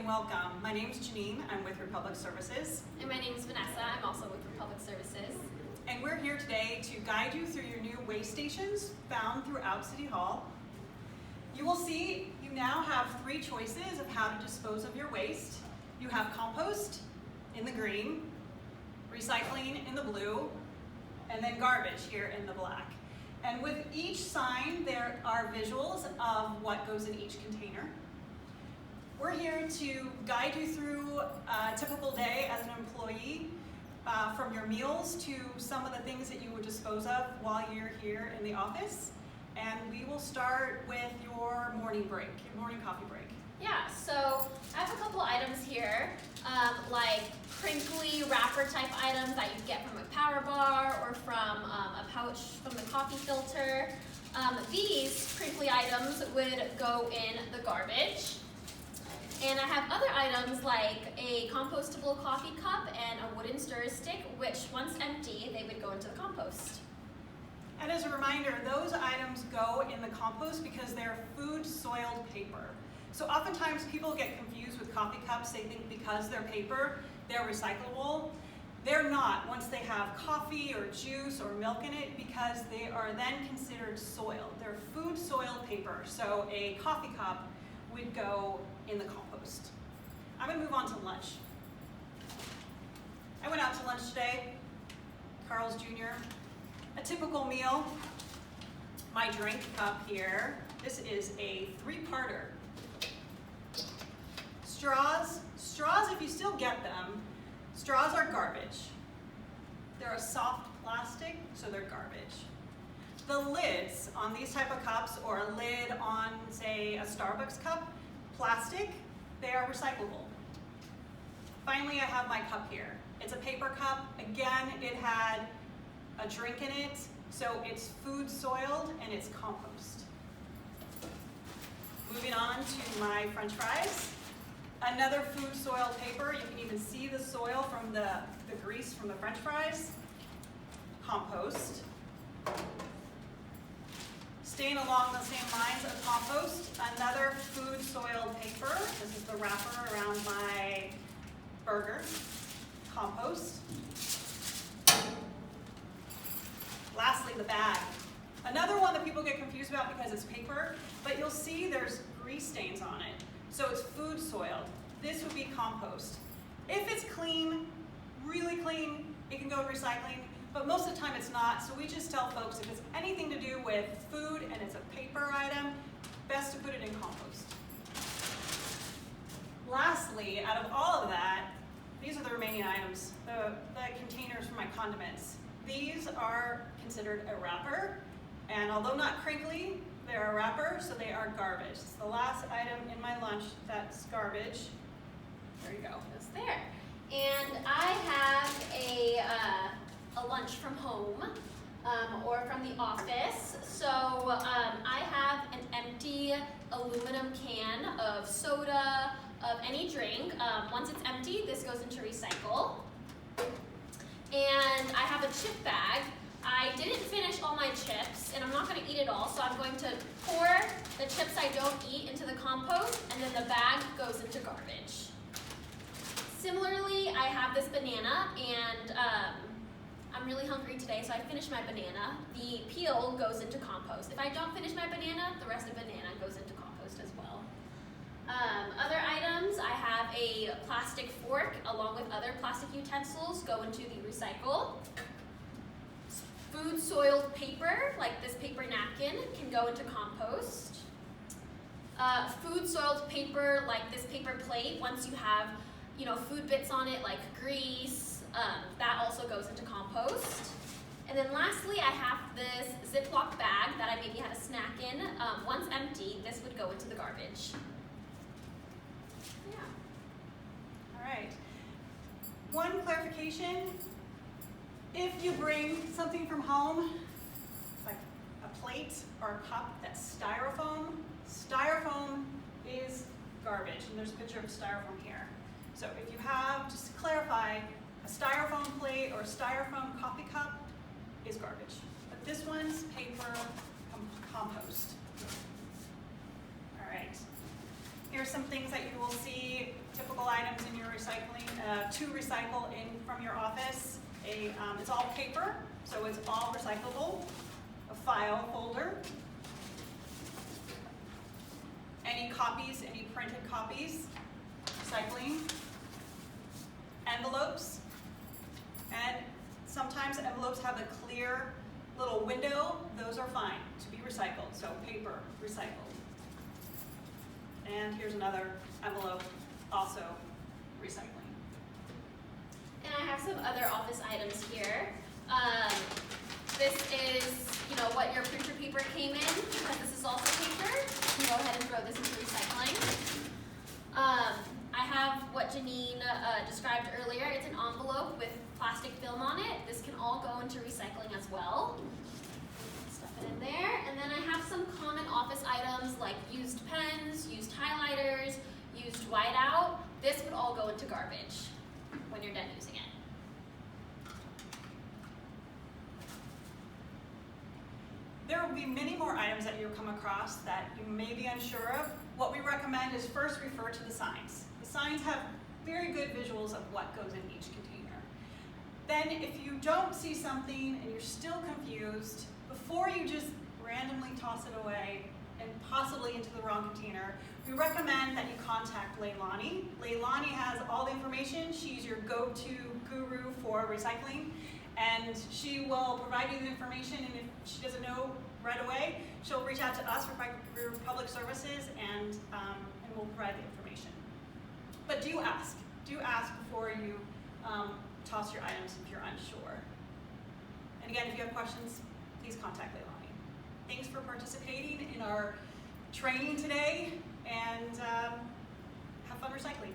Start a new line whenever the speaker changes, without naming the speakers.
and welcome. My name is Janine. I'm with Republic Services.
And my name is Vanessa. I'm also with Republic Services.
And we're here today to guide you through your new waste stations found throughout City Hall. You will see you now have 3 choices of how to dispose of your waste. You have compost in the green, recycling in the blue, and then garbage here in the black. And with each sign, there are visuals of what goes in each container. We're here to guide you through a typical day as an employee, from your meals to some of the things that you would dispose of while you're here in the office. And we will start with your morning break, your morning coffee break.
Yeah, so I have a couple items here, like crinkly wrapper type items that you get from a power bar or from a pouch from the coffee filter. These crinkly items would go in the garbage. And I have other items like a compostable coffee cup and a wooden stir stick, which once empty, they would go into the compost.
And as a reminder, those items go in the compost because they're food soiled paper. So oftentimes people get confused with coffee cups. They think because they're paper, they're recyclable. They're not once they have coffee or juice or milk in it, because they are then considered soiled. They're food soiled paper. So a coffee cup would go in the compost. I'm gonna move on to lunch. I went out to lunch today, Carl's Jr. A typical meal, my drink cup here. This is a 3-parter. Straws, if you still get them, straws are garbage. They're a soft plastic, so they're garbage. The lids on these type of cups, or a lid on, say, a Starbucks cup, plastic, they are recyclable. Finally, I have my cup here. It's a paper cup. Again, it had a drink in it, so it's food soiled and it's compost. Moving on to my French fries. Another food soiled paper. You can even see the soil from the grease from the French fries. Compost. Staying along the same lines of compost, another food soiled paper. This is the wrapper around my burger. Compost. Lastly, the bag. Another one that people get confused about because it's paper, but you'll see there's grease stains on it. So it's food soiled. This would be compost. If it's clean, really clean, it can go to recycling, but most of the time it's not. So we just tell folks if it's anything to do with food and it's a paper item, best to put it in compost. Lastly, out of all of that, these are the remaining items, the containers for my condiments. These are considered a wrapper, and although not crinkly, they're a wrapper, so they are garbage. It's the last item in my lunch that's garbage. There you go.
It's there. And I have a lunch from home or from the office. So I have an empty aluminum can of soda, of any drink. Once it's empty, this goes into recycle. And I have a chip bag. I didn't finish all my chips, and I'm not going to eat it all, so I'm going to pour the chips I don't eat into the compost, and then the bag goes into garbage. Similarly, I have this banana, and I'm really hungry today, so I finished my banana. The peel goes into compost. If I don't finish my banana, the rest of the banana goes into compost as well. Other items, I have a plastic fork along with other plastic utensils go into the recycle. Food soiled paper, like this paper napkin, can go into compost. Food soiled paper, like this paper plate, once you have, food bits on it like grease, that also goes into compost. And then lastly, I have this Ziploc bag that I maybe had a snack in. Once empty, this would go into the garbage. Yeah.
All right. One clarification. If you bring something from home, like a plate or a cup that's styrofoam is garbage. And there's a picture of styrofoam here. So if you have, just to clarify, a styrofoam plate or a styrofoam coffee cup is garbage. But this one's paper compost. All right. Here's some things that you will see, typical items in your recycling, to recycle in from your office. It's all paper, so it's all recyclable. A file folder. Any copies, any printed copies, recycling. Envelopes, and sometimes envelopes have a clear little window. Those are fine to be recycled, so paper, recycled. And here's another envelope, also recycling.
And I have some other office items here. This is, what your printer paper came in, because this is also paper. You can go ahead and throw this into recycling. I have what Janine described earlier. It's an envelope with plastic film on it. This can all go into recycling as well. Stuff it in there. And then I have some common office items like used pens, used highlighters, used whiteout. This would all go into garbage when you're done using it.
There will be many more items that you'll come across that you may be unsure of. What we recommend is first refer to the signs. The signs have very good visuals of what goes in each container. Then if you don't see something and you're still confused, before you just randomly toss it away and possibly into the wrong container, we recommend that you contact Leilani. Leilani has all the information. She's your go-to guru for recycling, and she will provide you the information, and if she doesn't know right away, she'll reach out to us for public services, and we'll provide the information. But do ask. Do ask before you toss your items if you're unsure. And again, if you have questions, please contact Leilani. Thanks for participating in our training today, and have fun recycling.